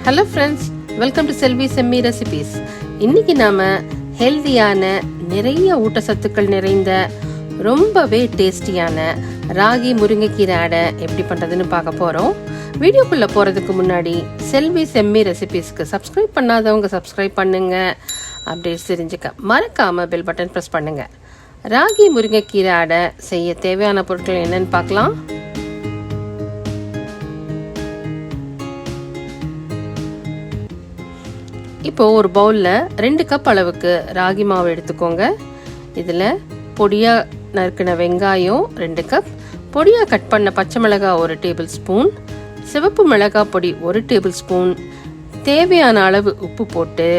Hello friends, welcome to Selvi செம்மி recipes. இன்னைக்கு நாம ஹெல்தியான நிறைய ஊட்டச்சத்துக்கள் நிறைந்த ரொம்பவே டேஸ்டியான ராகி முருங்கைக்கீரை அடை எப்படி பண்ணுறதுன்னு பார்க்க போகிறோம். வீடியோக்குள்ளே போகிறதுக்கு முன்னாடி செல்வி செம்மி ரெசிபீஸ்க்கு சப்ஸ்கிரைப் பண்ணாதவங்க சப்ஸ்கிரைப் பண்ணுங்க. அப்டேட்ஸ் தெரிஞ்சுக்க மறக்காமல் பெல் பட்டன் ப்ரெஸ் பண்ணுங்கள். ராகி முருங்கைக்கீரை அடை செய்ய தேவையான பொருட்கள் என்னன்னு பார்க்கலாம். இப்போ ஒரு பவுலில் 2 கப் அளவுக்கு ராகி மாவு எடுத்துக்கோங்க. இதில் பொடியாக நறுக்கின வெங்காயம் 2 கப், பொடியாக கட் பண்ண பச்சை மிளகாய் 1 டேபிள் ஸ்பூன், சிவப்பு மிளகாய் பொடி 1 டேபிள் ஸ்பூன், தேவையான அளவு உப்பு போட்டு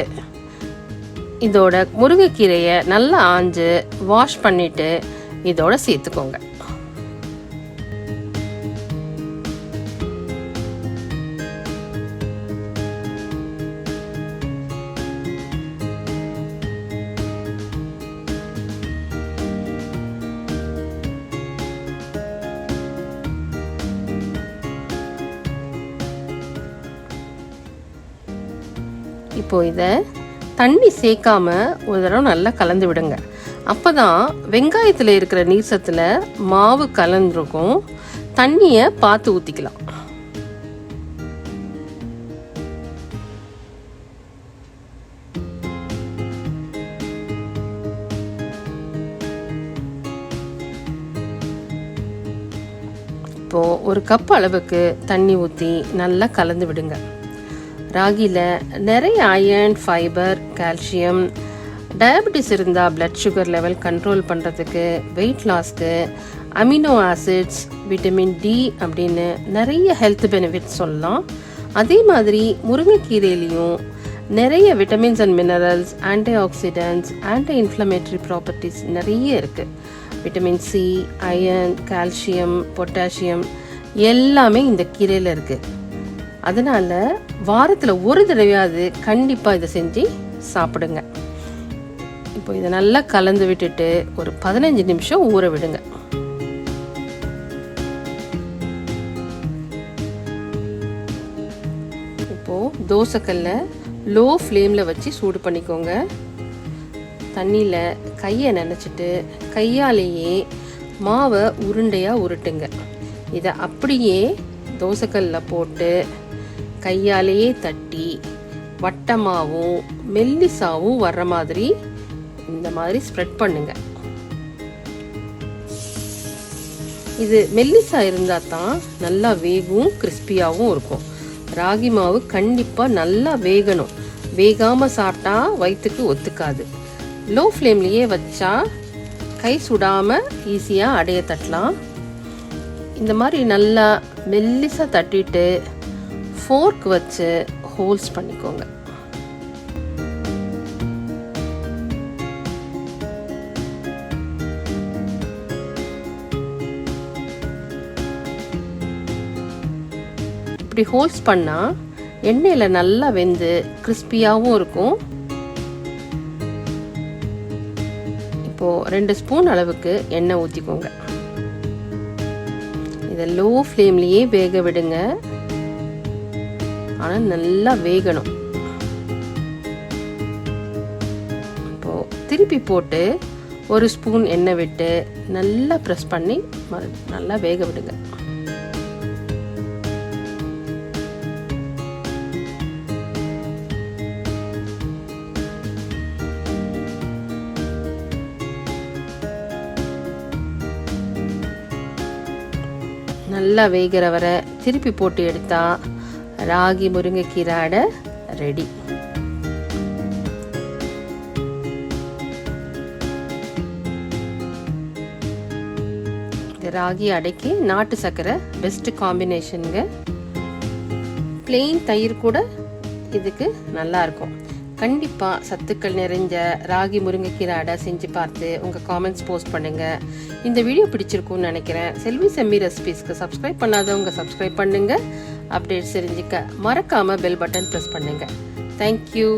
இதோட முருங்கைக்கீரையை நல்லா ஆஞ்சு வாஷ் பண்ணிவிட்டு இதோட சேர்த்துக்கோங்க. இப்போ இதை தண்ணி சேர்க்காம ஒரு தடவை நல்லா கலந்து விடுங்க. அப்போ தான் வெங்காயத்தில் இருக்கிற நீர்சத்தில் மாவு கலந்துருக்கும். தண்ணியை பார்த்து ஊற்றிக்கலாம். இப்போ 1 கப் அளவுக்கு தண்ணி ஊற்றி நல்லா கலந்து விடுங்க. ராகியில் நிறைய அயர்ன், ஃபைபர், கால்சியம், டயபெட்டிஸ் இருந்தால் பிளட் சுகர் லெவல் கண்ட்ரோல் பண்ணுறதுக்கு, வெயிட் லாஸ்க்கு, அமினோ ஆசிட்ஸ், விட்டமின் டி அப்படின்னு நிறைய ஹெல்த் பெனிஃபிட்ஸ் சொல்லலாம். அதே மாதிரி முருங்கைக்கீரையிலையும் நிறைய vitamins and minerals, antioxidants, anti inflammatory properties நிறைய இருக்குது. Vitamin C, iron, calcium, potassium எல்லாமே இந்த கீரையில் இருக்குது. அதனால் வாரத்தில் ஒரு தடவையாவது கண்டிப்பாக இதை செஞ்சு சாப்பிடுங்க. இப்போ இதை நல்லா கலந்து விட்டுட்டு ஒரு 15 நிமிஷம் ஊற விடுங்க. இப்போது தோசைக்கல்ல லோ ஃப்ளேமில் வச்சு சூடு பண்ணிக்கோங்க. தண்ணியில் கையை நனைச்சிட்டு கையாலேயே மாவை உருண்டையாக உருட்டுங்க. இதை அப்படியே தோசைக்கல்ல போட்டு கையாலேயே தட்டி வட்டமாகவும் மெல்லிசாவும் வர்ற மாதிரி இந்த மாதிரி ஸ்ப்ரெட் பண்ணுங்க. இது மெல்லிசா இருந்தால் தான் நல்லா வேகும், கிறிஸ்பியாகவும் இருக்கும். ராகி மாவு கண்டிப்பாக நல்லா வேகணும். வேகாமல் சாப்பிட்டா வயிற்றுக்கு ஒத்துக்காது. லோ ஃப்ளேம்லேயே வச்சா கை சுடாமல் ஈஸியாக அடைய தட்டலாம். இந்த மாதிரி நல்லா மெல்லிசாக தட்டிட்டு ஃபோர்க் வச்சு ஹோல்ஸ் பண்ணிக்கோங்க. இப்படி ஹோல்ஸ் பண்ணால் எண்ணெயில் நல்லா வெந்து கிறிஸ்பியாகவும் இருக்கும். இப்போது 2 ஸ்பூன் அளவுக்கு எண்ணெய் ஊற்றிக்கோங்க. இதை லோ ஃப்ளேம்லேயே வேக விடுங்க. ஆனால் நல்லா வேகணும். இப்போது திருப்பி போட்டு 1 ஸ்பூன் எண்ணெய் விட்டு நல்லா ப்ரெஸ் பண்ணி நல்லா வேக விடுங்க. நல்லா வேகிற வரை திருப்பி போட்டு எடுத்தா ராகி முருங்கைக்கீரை அடை ரெடி. இந்த ராகி அடைக்கு நாட்டு சர்க்கரை பெஸ்ட் காம்பினேஷனுங்க. பிளெயின் தயிர் கூட இதுக்கு நல்லா இருக்கும். கண்டிப்பாக சத்துக்கள் நிறைஞ்ச ராகி முருங்கைக்கீரை அடை செஞ்சு பார்த்து உங்கள் காமெண்ட்ஸ் போஸ்ட் பண்ணுங்கள். இந்த வீடியோ பிடிச்சிருக்கும்னு நினைக்கிறேன். செல்வி செம்மி ரெசிபீஸ்க்கு சப்ஸ்கிரைப் பண்ணாதவங்க சப்ஸ்கிரைப் பண்ணுங்கள். அப்டேட்ஸ் தெரிஞ்சுக்க மறக்காமல் பெல் பட்டன் ப்ரெஸ் பண்ணுங்கள். தேங்க்யூ.